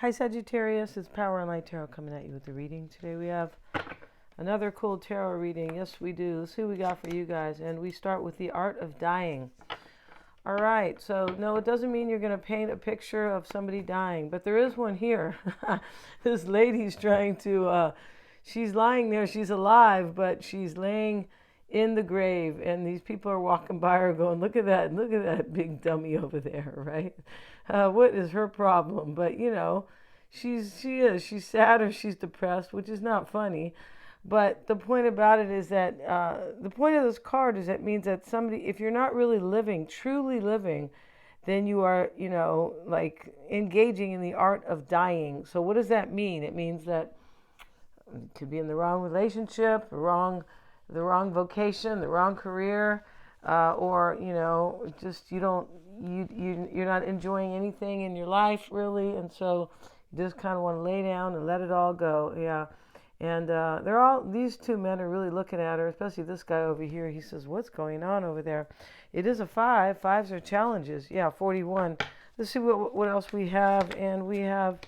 Hi Sagittarius, it's Power and Light Tarot coming at you with the reading. Today we have another cool tarot reading. Yes, we do. Let's see what we got for you guys. And we start with the art of dying. All right, so no, it doesn't mean you're going to paint a picture of somebody dying, but there is one here. This lady's trying to, she's lying there, she's alive, but she's laying in the grave, and these people are walking by her going, look at that big dummy over there, right? What is her problem? But you know, she's sad or she's depressed, which is not funny. But the point about it is that the point of this card is that means that somebody, if you're not really living, truly living, then you are, you know, like engaging in the art of dying. So what does that mean? It means that you could be in the wrong relationship, the wrong vocation, the wrong career, or you know, just you're not enjoying anything in your life really, and so you just kind of want to lay down and let it all go. Yeah. And these two men are really looking at her, especially this guy over here. He says, what's going on over there? It is a 5. 5s are challenges. Yeah, 41. Let's see what else we have. And we have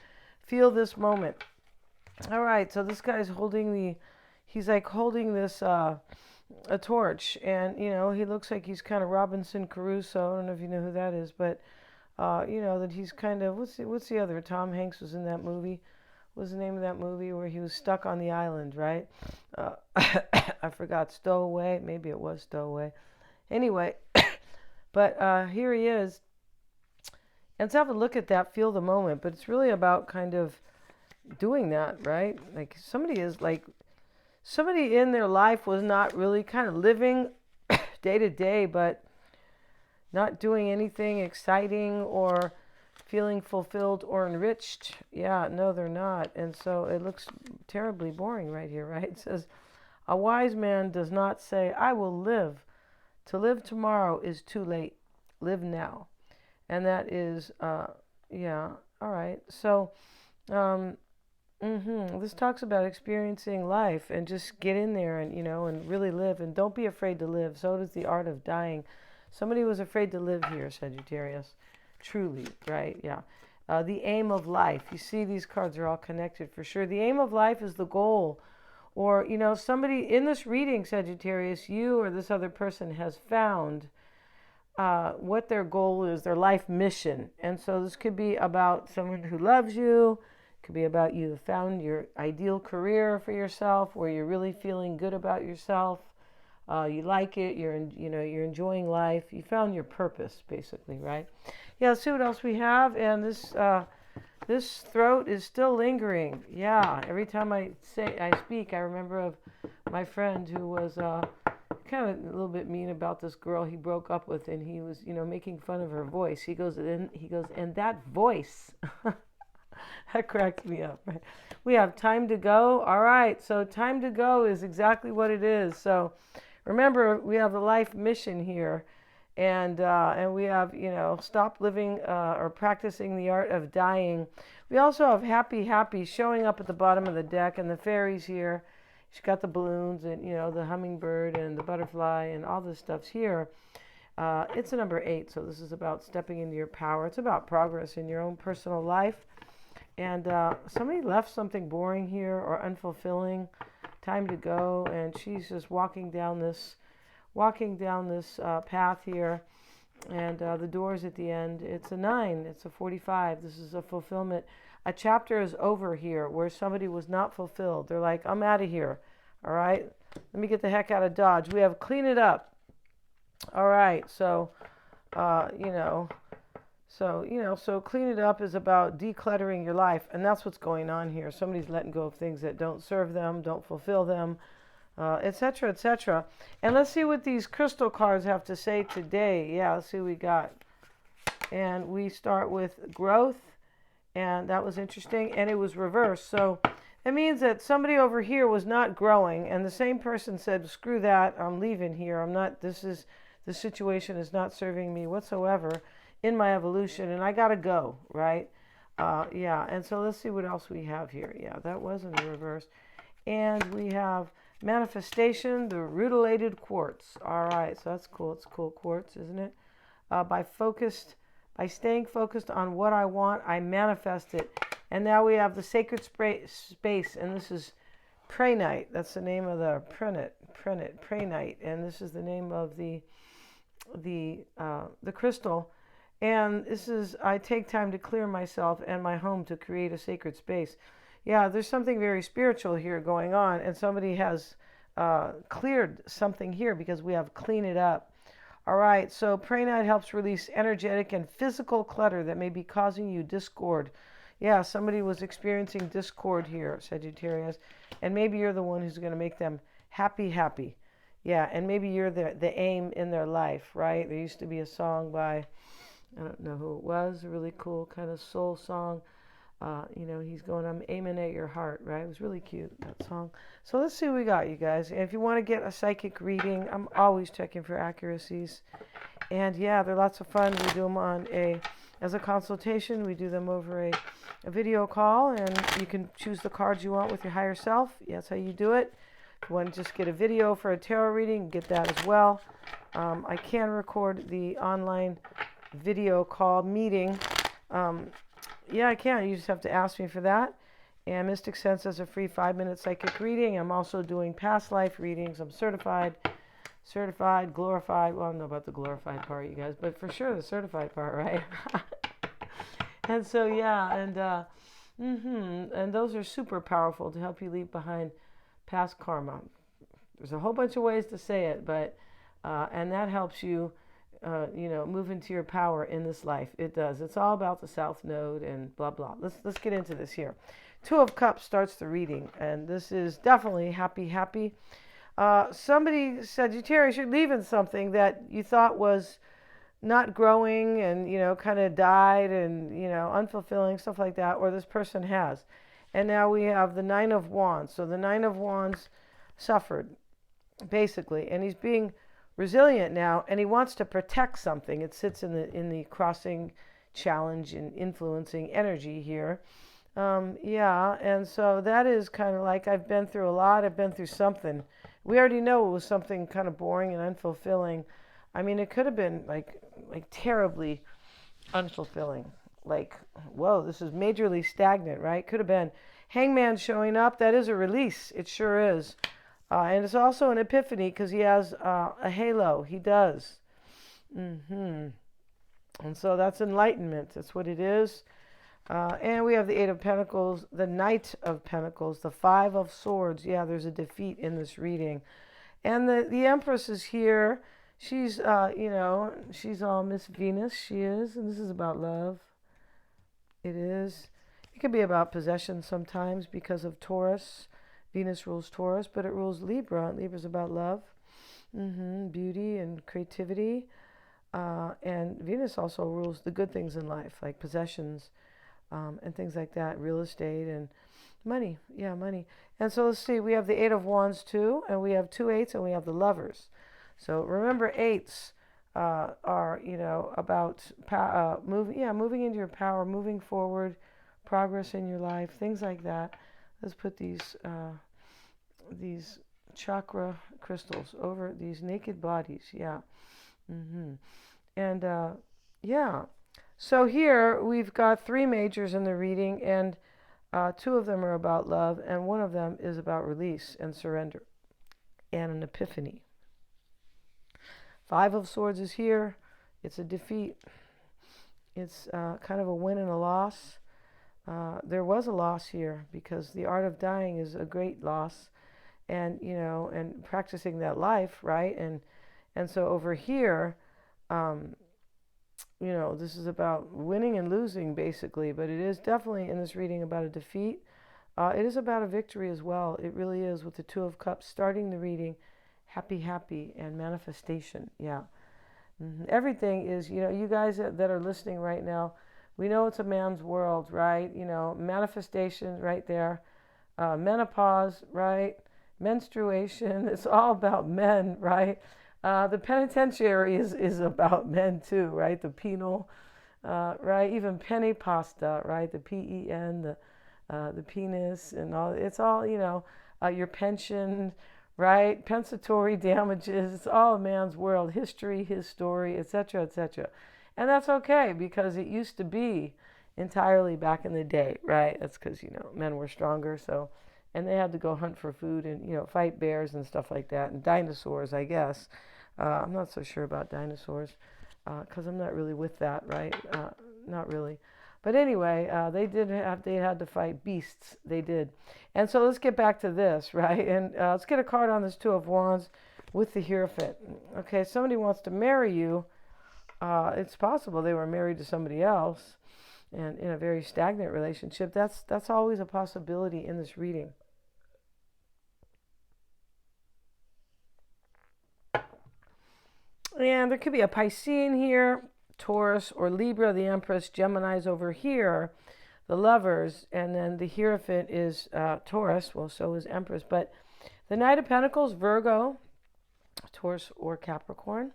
feel this moment. All right, so this guy's he's like holding this, a torch. And, you know, he looks like he's kind of Robinson Crusoe. I don't know if you know who that is, but, you know, that he's kind of, what's the other? Tom Hanks was in that movie. What was the name of that movie where he was stuck on the island, right? I forgot. Stowaway. Maybe it was Stowaway. Anyway, but here he is. And let's have a look at that, feel the moment. But it's really about kind of doing that, right? Like somebody in their life was not really kind of living day to day, but not doing anything exciting or feeling fulfilled or enriched. Yeah, no, they're not. And so it looks terribly boring right here, right? It says, a wise man does not say, I will live. To live tomorrow is too late. Live now. And that is, yeah, all right. So, this talks about experiencing life and just get in there and, you know, and really live. And don't be afraid to live. So does the art of dying. Somebody was afraid to live here, Sagittarius. Truly, right? Yeah. The aim of life. You see, these cards are all connected for sure. The aim of life is the goal. Or, you know, somebody in this reading, Sagittarius, you or this other person has found what their goal is, their life mission. And so this could be about someone who loves you. It could be about you found your ideal career for yourself, where you're really feeling good about yourself. You like it. You're enjoying life. You found your purpose, basically, right? Yeah. Let's see what else we have. And this throat is still lingering. Yeah. Every time I speak, I remember of my friend who was kind of a little bit mean about this girl he broke up with, and he was, you know, making fun of her voice. He goes, and that voice. That cracks me up, right? We have time to go. All right. So time to go is exactly what it is. So remember, we have a life mission here, and we have, you know, stop living or practicing the art of dying. We also have happy showing up at the bottom of the deck, and the fairies here. She's got the balloons and, you know, the hummingbird and the butterfly and all this stuff's here. It's a number 8, so this is about stepping into your power. It's about progress in your own personal life. And somebody left something boring here or unfulfilling. Time to go, and she's just walking down this path here, and the door's at the end. It's a 9. It's a 45. This is a fulfillment. A chapter is over here where somebody was not fulfilled. They're like, I'm out of here. All right, let me get the heck out of Dodge. We have clean it up. All right, so so clean it up is about decluttering your life, and that's what's going on here. Somebody's letting go of things that don't serve them, don't fulfill them, etc., etc. And let's see what these crystal cards have to say today. Yeah, let's see what we got. And we start with growth, and that was interesting, and it was reversed. So it means that somebody over here was not growing, and the same person said, screw that, I'm leaving here. This situation is not serving me whatsoever in my evolution, and I gotta go, right? Yeah, and so let's see what else we have here. Yeah, that was in the reverse. And we have manifestation, the rutilated quartz. All right, so that's cool. It's cool quartz, isn't it? By staying focused on what I want, I manifest it. And now we have the sacred space, and this is Pranite. That's the name of the Pranite, and this is the name of the crystal. And this is, I take time to clear myself and my home to create a sacred space. Yeah, there's something very spiritual here going on, and somebody has cleared something here because we have clean it up. All right, so Pranite helps release energetic and physical clutter that may be causing you discord. Yeah, somebody was experiencing discord here, Sagittarius, and maybe you're the one who's going to make them happy. Yeah, and maybe you're the aim in their life, right? There used to be a song by, I don't know who it was, a really cool kind of soul song. He's going, I'm aiming at your heart, right? It was really cute, that song. So let's see what we got, you guys. And if you want to get a psychic reading, I'm always checking for accuracies. And yeah, they're lots of fun. We do them as a consultation. We do them over a video call, and you can choose the cards you want with your higher self. That's how you do it. If you want to just get a video for a tarot reading, get that as well. I can record the online video call meeting. Yeah, I can. You just have to ask me for that. And Mystic Sense is a free 5-minute psychic reading. I'm also doing past life readings. I'm certified, glorified. Well, I don't know about the glorified part, you guys, but for sure the certified part, right? And so, yeah, and those are super powerful to help you leave behind past karma. There's a whole bunch of ways to say it, but and that helps you move into your power in this life. It does. It's all about the South Node and blah, blah. Let's get into this here. Two of Cups starts the reading, and this is definitely happy. Somebody, Sagittarius, you're leaving something that you thought was not growing and, kind of died and, unfulfilling, stuff like that, or this person has. And now we have the Nine of Wands. So the Nine of Wands suffered, basically, and he's being resilient now, and he wants to protect something. It sits in the crossing challenge and influencing energy here. And so that is kind of like, I've been through a lot. I've been through something. We already know it was something kind of boring and unfulfilling. I mean, it could have been like terribly unfulfilling. Like, whoa, this is majorly stagnant, right? Could have been Hangman showing up. That is a release. It sure is. And it's also an epiphany because he has a halo. He does. And so that's enlightenment. That's what it is. And we have the Eight of Pentacles, the Knight of Pentacles, the Five of Swords. Yeah, there's a defeat in this reading. And the Empress is here. She's, she's all Miss Venus. She is. And this is about love. It is. It could be about possession sometimes because of Taurus. Venus rules Taurus, but it rules Libra, and Libra's about love, beauty and creativity. And Venus also rules the good things in life, like possessions and things like that, real estate and money. Yeah, money. And so let's see, we have the Eight of Wands too, and we have 2 8s, and we have the Lovers. So remember, 8s are, about moving into your power, moving forward, progress in your life, things like that. Let's put these chakra crystals over these naked bodies. Yeah. And so here we've got 3 majors in the reading, and 2 of them are about love, and 1 of them is about release and surrender and an epiphany. 5 of Swords is here. It's a defeat. It's kind of a win and a loss. There was a loss here because the art of dying is a great loss, and and practicing that life, right? And so over here, this is about winning and losing basically, but it is definitely in this reading about a defeat. It is about a victory as well. It really is, with the 2 of Cups starting the reading, happy and manifestation. Yeah. Everything is, you guys that are listening right now, we know it's a man's world, right? Manifestation right there. Menopause, right? Menstruation. It's all about men, right? The penitentiary is about men too, right? The penal, right? Even penny pasta, right? The PEN, the penis, and all. It's all, your pension, right? Pensatory damages. It's all a man's world. History, his story, etc., etc. And that's okay, because it used to be entirely back in the day, right? That's because, men were stronger, and they had to go hunt for food and, fight bears and stuff like that, and dinosaurs, I guess. I'm not so sure about dinosaurs because I'm not really with that, right? Not really. But anyway, they had to fight beasts. They did. And so let's get back to this, right? And let's get a card on this Two of Wands with the Hierophant. Okay, somebody wants to marry you. It's possible they were married to somebody else and in a very stagnant relationship. That's always a possibility in this reading. And there could be a Piscean here, Taurus or Libra, the Empress. Gemini's over here, the Lovers, and then the Hierophant is Taurus. Well, so is Empress. But the Knight of Pentacles, Virgo, Taurus or Capricorn.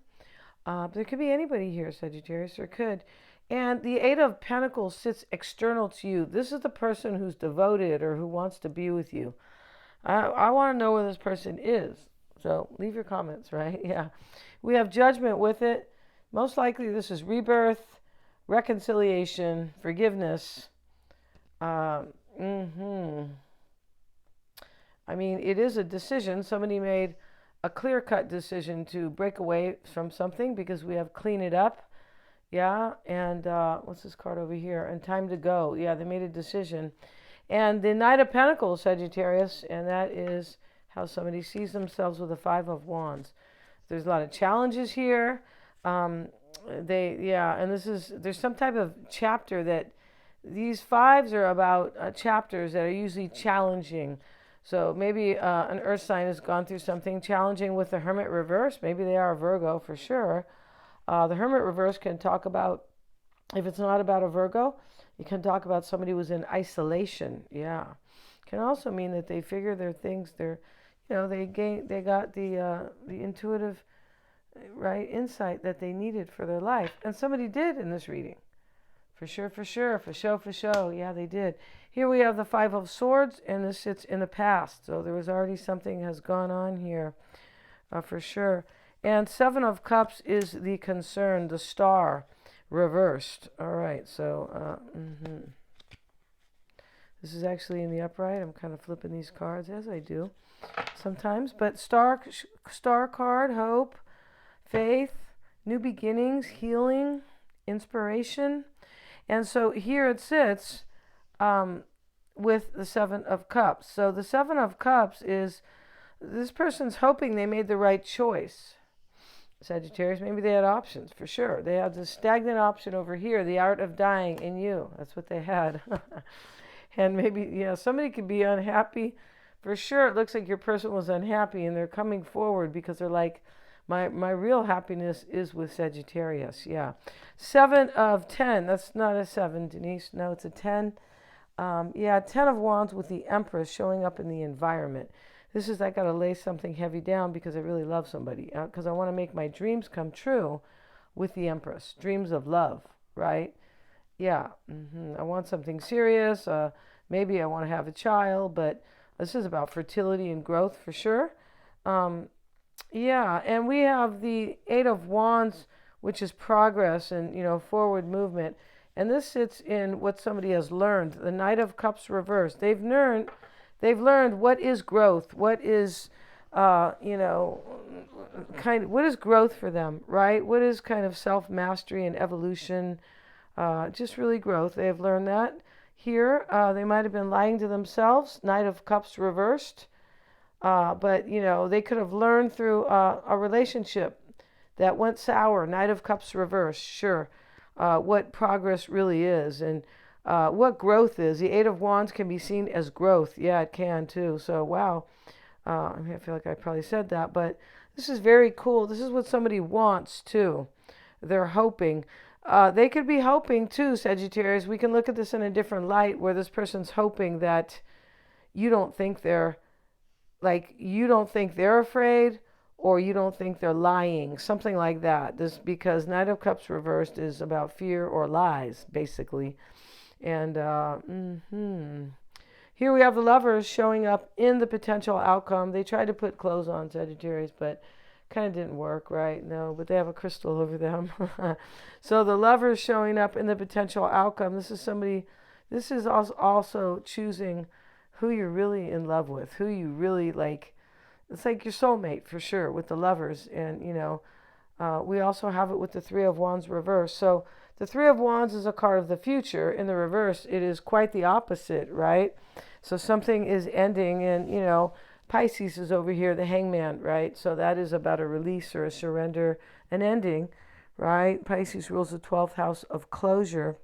There could be anybody here, Sagittarius. There could. And the Eight of Pentacles sits external to you. This is the person who's devoted or who wants to be with you. I want to know where this person is. So leave your comments, right? Yeah. We have Judgment with it. Most likely this is rebirth, reconciliation, forgiveness. I mean, it is a decision. Somebody made a clear-cut decision to break away from something because we have clean it up. Yeah. And what's this card over here? And time to go. Yeah, they made a decision. And the Knight of Pentacles, Sagittarius, and that is how somebody sees themselves with the Five of Wands. There's a lot of challenges here. And there's some type of chapter that these fives are about chapters that are usually challenging. So maybe an earth sign has gone through something challenging with the Hermit reverse. Maybe they are a Virgo for sure. The Hermit reverse can talk about, if it's not about a Virgo, it can talk about somebody who was in isolation. Yeah. Can also mean that they figure their things, they got the intuitive, right, insight that they needed for their life. And somebody did in this reading. For sure. For show. Yeah, they did. Here we have the Five of Swords, and this sits in the past. So there was already something has gone on here, for sure. And Seven of Cups is the concern, the Star, reversed. All right, so this is actually in the upright. I'm kind of flipping these cards, as I do sometimes. But Star card, hope, faith, new beginnings, healing, inspiration. And so here it sits with the Seven of Cups. So the Seven of Cups is, this person's hoping they made the right choice. Sagittarius, maybe they had options, for sure. They had the stagnant option over here, the art of dying in you. That's what they had. And maybe, somebody could be unhappy. For sure, it looks like your person was unhappy, and they're coming forward because they're like, my real happiness is with Sagittarius. Yeah. 7 of 10. That's not a 7, Denise. No, it's a 10. 10 of Wands with the Empress showing up in the environment. This is, I got to lay something heavy down because I really love somebody. Because I want to make my dreams come true with the Empress. Dreams of love, right? Yeah. I want something serious. Maybe I want to have a child, but this is about fertility and growth for sure. And we have the Eight of Wands, which is progress and, forward movement. And this sits in what somebody has learned. The Knight of Cups reversed. They've learned what is growth, what is, what is growth for them, right? What is kind of self-mastery and evolution, just really growth. They have learned that. Here, they might have been lying to themselves, Knight of Cups reversed. But, they could have learned through a relationship that went sour, Knight of Cups reversed, sure, what progress really is and what growth is. The Eight of Wands can be seen as growth. Yeah, it can too. So, wow. I feel like I probably said that, but this is very cool. This is what somebody wants too. They're hoping. They could be hoping too, Sagittarius. We can look at this in a different light where this person's hoping that you don't think they're afraid or you don't think they're lying, something like that. This because Knight of Cups reversed is about fear or lies, basically. And here we have the Lovers showing up in the potential outcome. They tried to put clothes on, Sagittarius, but Kind of didn't work, right? No, but they have a crystal over them. So the Lovers showing up in the potential outcome. This is somebody, this is also choosing who you're really in love with, who you really like. It's like your soulmate for sure with the Lovers. And, we also have it with the Three of Wands reverse. So the Three of Wands is a card of the future. In the reverse, it is quite the opposite, right? So something is ending, and, Pisces is over here, the Hangman, right? So that is about a release or a surrender, an ending, right? Pisces rules the 12th house of closure.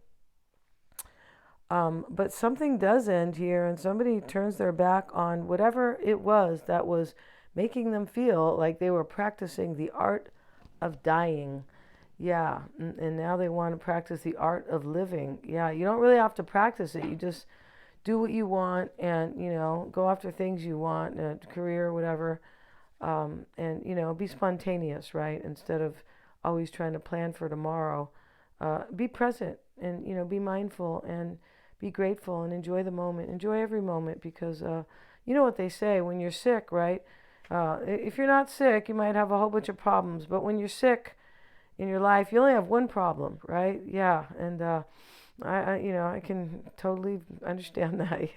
But something does end here, and somebody turns their back on whatever it was that was making them feel like they were practicing the art of dying. Yeah, and now they want to practice the art of living. Yeah, you don't really have to practice it. You just do what you want, and, go after things you want, a career, whatever, and, be spontaneous, right? Instead of always trying to plan for tomorrow. Be present, and, be mindful, and be grateful, and enjoy the moment. Enjoy every moment, because you know what they say, when you're sick, right? If you're not sick, you might have a whole bunch of problems, but when you're sick in your life, you only have one problem, right? Yeah, and I can totally understand that.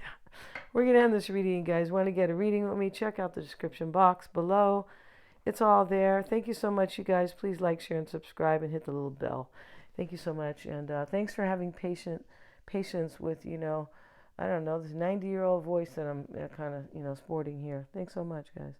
We're going to end this reading, you guys. Want to get a reading with me? Check out the description box below. It's all there. Thank you so much, you guys. Please like, share, and subscribe, and hit the little bell. Thank you so much, and thanks for having patience with, I don't know, this 90-year-old voice that I'm kind of, sporting here. Thanks so much, guys.